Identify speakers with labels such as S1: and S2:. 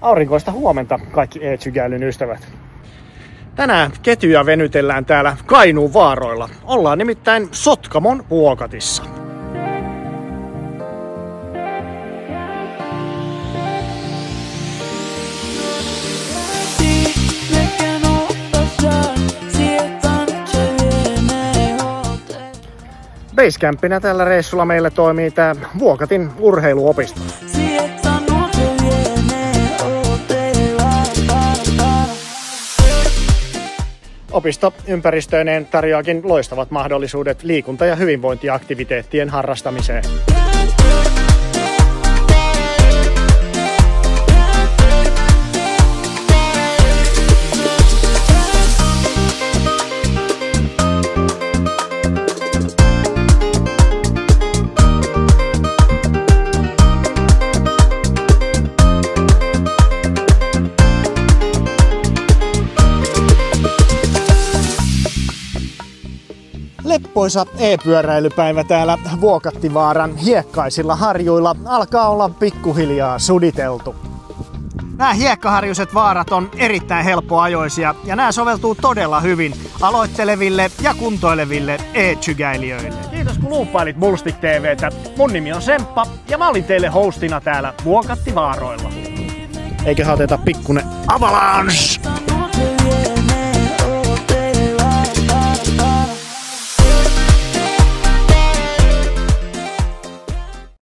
S1: Aurinkoista huomenta kaikki e-tsykäilyn ystävät. Tänään ketjuja venytellään täällä Kainuun vaaroilla. Ollaan nimittäin Sotkamon Vuokatissa. Basecampinä tällä reissulla meillä toimii tää Vuokatin urheiluopisto. Opisto ympäristöineen tarjoakin loistavat mahdollisuudet liikunta- ja hyvinvointiaktiviteettien harrastamiseen. Leppoisa e-pyöräilypäivä täällä Vuokattivaaran hiekkaisilla harjuilla alkaa olla pikkuhiljaa suditeltu. Nämä hiekkaharjuiset vaarat on erittäin helppoajoisia ja nämä soveltuu todella hyvin aloitteleville ja kuntoileville e-tsykäilijöille. Kiitos kun luuppailit Bullstick TV:tä. Mun nimi on Semppa ja mä olin teille hostina täällä Vuokattivaaroilla. Eiköhän oteta pikkunen avalanche!